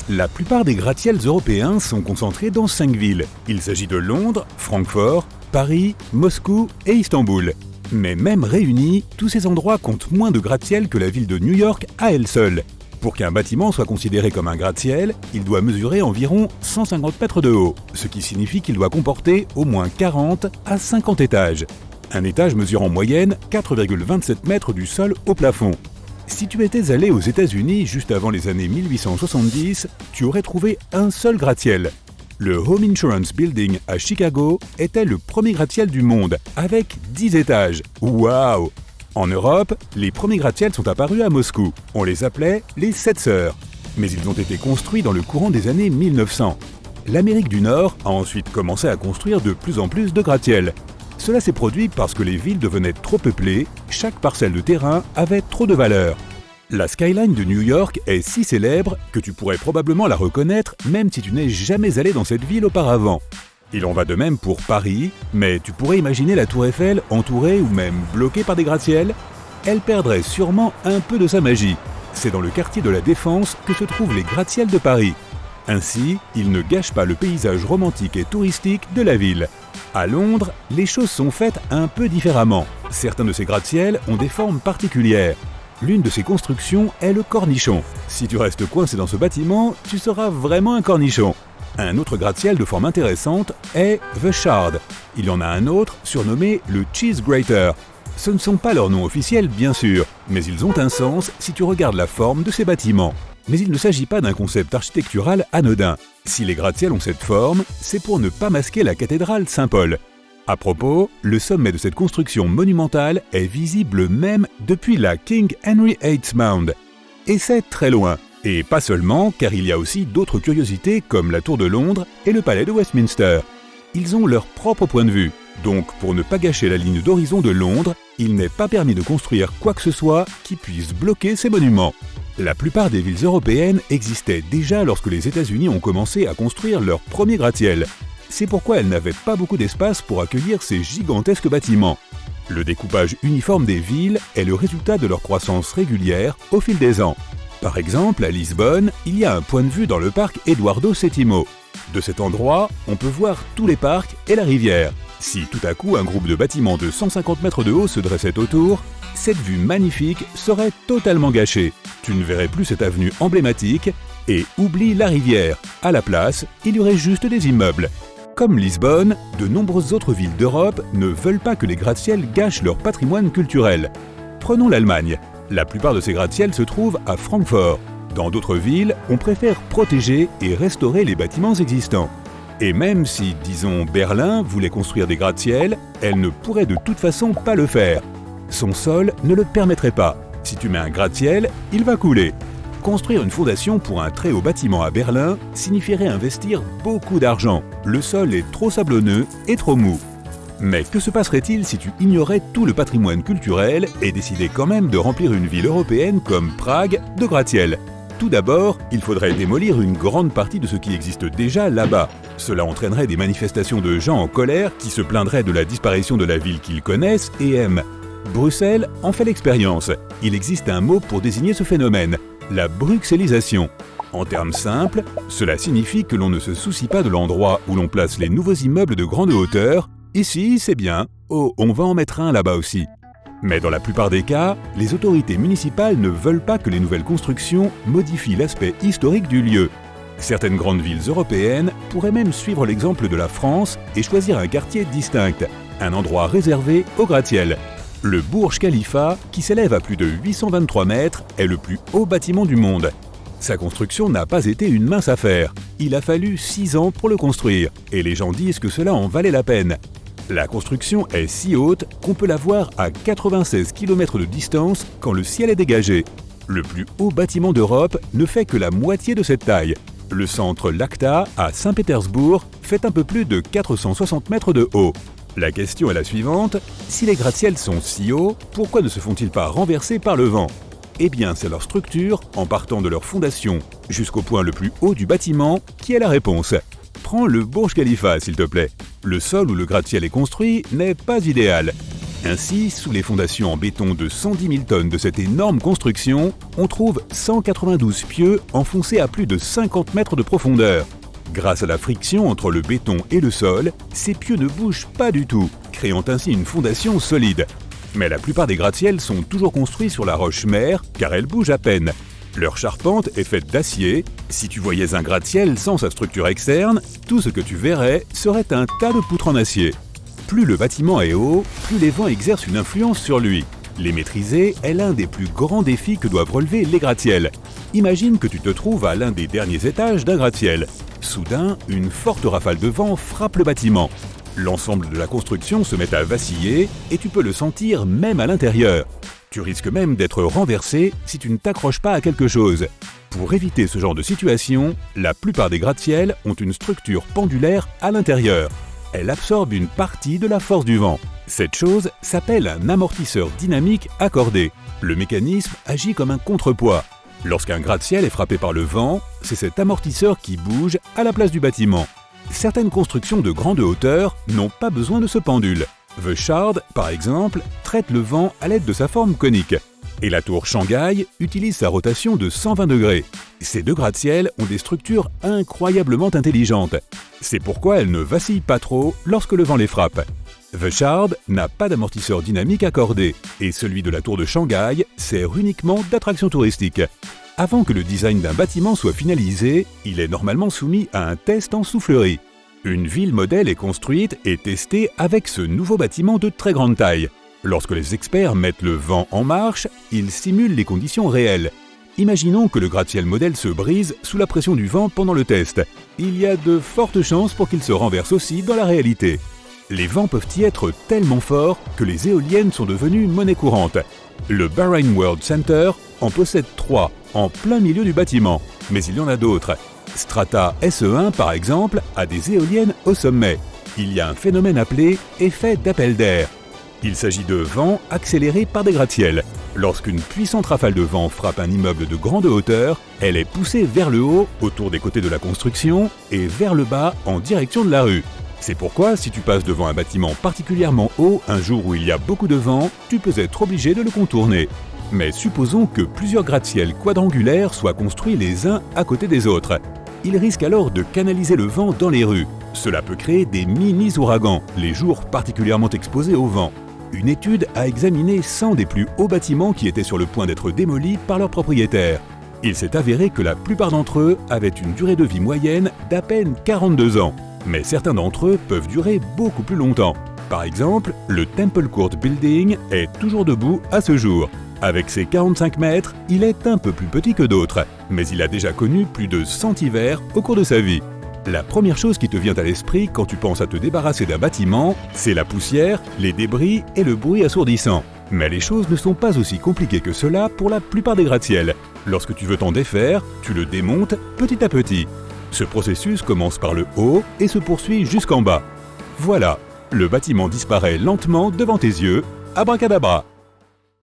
La plupart des gratte-ciels européens sont concentrés dans 5 villes. Il s'agit de Londres, Francfort, Paris, Moscou et Istanbul. Mais même réunis, tous ces endroits comptent moins de gratte-ciel que la ville de New York à elle seule. Pour qu'un bâtiment soit considéré comme un gratte-ciel, il doit mesurer environ 150 mètres de haut, ce qui signifie qu'il doit comporter au moins 40 à 50 étages. Un étage mesure en moyenne 4,27 mètres du sol au plafond. Si tu étais allé aux États-Unis juste avant les années 1870, tu aurais trouvé un seul gratte-ciel. Le Home Insurance Building à Chicago était le premier gratte-ciel du monde, avec 10 étages. Waouh! En Europe, les premiers gratte-ciels sont apparus à Moscou. On les appelait les Sept Sœurs. Mais ils ont été construits dans le courant des années 1900. L'Amérique du Nord a ensuite commencé à construire de plus en plus de gratte-ciels. Cela s'est produit parce que les villes devenaient trop peuplées, chaque parcelle de terrain avait trop de valeur. La skyline de New York est si célèbre que tu pourrais probablement la reconnaître même si tu n'es jamais allé dans cette ville auparavant. Il en va de même pour Paris, mais tu pourrais imaginer la Tour Eiffel entourée ou même bloquée par des gratte-ciels? Elle perdrait sûrement un peu de sa magie. C'est dans le quartier de la Défense que se trouvent les gratte-ciels de Paris. Ainsi, ils ne gâchent pas le paysage romantique et touristique de la ville. À Londres, les choses sont faites un peu différemment. Certains de ces gratte-ciels ont des formes particulières. L'une de ces constructions est le cornichon. Si tu restes coincé dans ce bâtiment, tu seras vraiment un cornichon. Un autre gratte-ciel de forme intéressante est The Shard. Il y en a un autre surnommé le Cheese Grater. Ce ne sont pas leurs noms officiels bien sûr, mais ils ont un sens si tu regardes la forme de ces bâtiments. Mais il ne s'agit pas d'un concept architectural anodin. Si les gratte-ciels ont cette forme, c'est pour ne pas masquer la cathédrale Saint-Paul. À propos, le sommet de cette construction monumentale est visible même depuis la King Henry VIII Mound. Et c'est très loin. Et pas seulement, car il y a aussi d'autres curiosités comme la Tour de Londres et le Palais de Westminster. Ils ont leur propre point de vue. Donc, pour ne pas gâcher la ligne d'horizon de Londres, il n'est pas permis de construire quoi que ce soit qui puisse bloquer ces monuments. La plupart des villes européennes existaient déjà lorsque les États-Unis ont commencé à construire leur premier gratte-ciel. C'est pourquoi elles n'avaient pas beaucoup d'espace pour accueillir ces gigantesques bâtiments. Le découpage uniforme des villes est le résultat de leur croissance régulière au fil des ans. Par exemple, à Lisbonne, il y a un point de vue dans le parc Eduardo VII. De cet endroit, on peut voir tous les parcs et la rivière. Si tout à coup un groupe de bâtiments de 150 mètres de haut se dressait autour, cette vue magnifique serait totalement gâchée. Tu ne verrais plus cette avenue emblématique et oublie la rivière. À la place, il y aurait juste des immeubles. Comme Lisbonne, de nombreuses autres villes d'Europe ne veulent pas que les gratte-ciels gâchent leur patrimoine culturel. Prenons l'Allemagne. La plupart de ces gratte-ciels se trouvent à Francfort. Dans d'autres villes, on préfère protéger et restaurer les bâtiments existants. Et même si, disons, Berlin voulait construire des gratte-ciels, elle ne pourrait de toute façon pas le faire. Son sol ne le permettrait pas. Si tu mets un gratte-ciel, il va couler. Construire une fondation pour un très haut bâtiment à Berlin signifierait investir beaucoup d'argent. Le sol est trop sablonneux et trop mou. Mais que se passerait-il si tu ignorais tout le patrimoine culturel et décidais quand même de remplir une ville européenne comme Prague de gratte-ciel? Tout d'abord, il faudrait démolir une grande partie de ce qui existe déjà là-bas. Cela entraînerait des manifestations de gens en colère qui se plaindraient de la disparition de la ville qu'ils connaissent et aiment. Bruxelles en fait l'expérience. Il existe un mot pour désigner ce phénomène, la bruxellisation. En termes simples, cela signifie que l'on ne se soucie pas de l'endroit où l'on place les nouveaux immeubles de grande hauteur. Ici, c'est bien. Oh, on va en mettre un là-bas aussi. Mais dans la plupart des cas, les autorités municipales ne veulent pas que les nouvelles constructions modifient l'aspect historique du lieu. Certaines grandes villes européennes pourraient même suivre l'exemple de la France et choisir un quartier distinct, un endroit réservé aux gratte-ciels. Le Burj Khalifa, qui s'élève à plus de 823 mètres, est le plus haut bâtiment du monde. Sa construction n'a pas été une mince affaire. Il a fallu 6 ans pour le construire, et les gens disent que cela en valait la peine. La construction est si haute qu'on peut la voir à 96 km de distance quand le ciel est dégagé. Le plus haut bâtiment d'Europe ne fait que la moitié de cette taille. Le centre Lacta, à Saint-Pétersbourg, fait un peu plus de 460 mètres de haut. La question est la suivante, si les gratte-ciels sont si hauts, pourquoi ne se font-ils pas renverser par le vent? Eh bien, c'est leur structure, en partant de leur fondation jusqu'au point le plus haut du bâtiment, qui est la réponse. Prends le Burj Khalifa, s'il te plaît. Le sol où le gratte-ciel est construit n'est pas idéal. Ainsi, sous les fondations en béton de 110 000 tonnes de cette énorme construction, on trouve 192 pieux enfoncés à plus de 50 mètres de profondeur. Grâce à la friction entre le béton et le sol, ces pieux ne bougent pas du tout, créant ainsi une fondation solide. Mais la plupart des gratte-ciels sont toujours construits sur la roche-mère, car elle bouge à peine. Leur charpente est faite d'acier. Si tu voyais un gratte-ciel sans sa structure externe, tout ce que tu verrais serait un tas de poutres en acier. Plus le bâtiment est haut, plus les vents exercent une influence sur lui. Les maîtriser est l'un des plus grands défis que doivent relever les gratte-ciels. Imagine que tu te trouves à l'un des derniers étages d'un gratte-ciel. Soudain, une forte rafale de vent frappe le bâtiment. L'ensemble de la construction se met à vaciller et tu peux le sentir même à l'intérieur. Tu risques même d'être renversé si tu ne t'accroches pas à quelque chose. Pour éviter ce genre de situation, la plupart des gratte-ciels ont une structure pendulaire à l'intérieur. Elle absorbe une partie de la force du vent. Cette chose s'appelle un amortisseur dynamique accordé. Le mécanisme agit comme un contrepoids. Lorsqu'un gratte-ciel est frappé par le vent, c'est cet amortisseur qui bouge à la place du bâtiment. Certaines constructions de grande hauteur n'ont pas besoin de ce pendule. The Shard, par exemple, traite le vent à l'aide de sa forme conique. Et la tour Shanghai utilise sa rotation de 120 degrés. Ces deux gratte-ciels ont des structures incroyablement intelligentes. C'est pourquoi elles ne vacillent pas trop lorsque le vent les frappe. The Shard n'a pas d'amortisseur dynamique accordé, et celui de la tour de Shanghai sert uniquement d'attraction touristique. Avant que le design d'un bâtiment soit finalisé, il est normalement soumis à un test en soufflerie. Une ville modèle est construite et testée avec ce nouveau bâtiment de très grande taille. Lorsque les experts mettent le vent en marche, ils simulent les conditions réelles. Imaginons que le gratte-ciel modèle se brise sous la pression du vent pendant le test. Il y a de fortes chances pour qu'il se renverse aussi dans la réalité. Les vents peuvent y être tellement forts que les éoliennes sont devenues monnaie courante. Le Bahrain World Center en possède 3, en plein milieu du bâtiment, mais il y en a d'autres. Strata SE1, par exemple, a des éoliennes au sommet. Il y a un phénomène appelé effet d'appel d'air. Il s'agit de vents accélérés par des gratte-ciels. Lorsqu'une puissante rafale de vent frappe un immeuble de grande hauteur, elle est poussée vers le haut, autour des côtés de la construction, et vers le bas, en direction de la rue. C'est pourquoi, si tu passes devant un bâtiment particulièrement haut un jour où il y a beaucoup de vent, tu peux être obligé de le contourner. Mais supposons que plusieurs gratte-ciels quadrangulaires soient construits les uns à côté des autres. Ils risquent alors de canaliser le vent dans les rues. Cela peut créer des mini-ouragans, les jours particulièrement exposés au vent. Une étude a examiné 100 des plus hauts bâtiments qui étaient sur le point d'être démolis par leurs propriétaires. Il s'est avéré que la plupart d'entre eux avaient une durée de vie moyenne d'à peine 42 ans. Mais certains d'entre eux peuvent durer beaucoup plus longtemps. Par exemple, le Temple Court Building est toujours debout à ce jour. Avec ses 45 mètres, il est un peu plus petit que d'autres, mais il a déjà connu plus de 100 hivers au cours de sa vie. La première chose qui te vient à l'esprit quand tu penses à te débarrasser d'un bâtiment, c'est la poussière, les débris et le bruit assourdissant. Mais les choses ne sont pas aussi compliquées que cela pour la plupart des gratte-ciels. Lorsque tu veux t'en défaire, tu le démontes petit à petit. Ce processus commence par le haut et se poursuit jusqu'en bas. Voilà, le bâtiment disparaît lentement devant tes yeux. Abracadabra!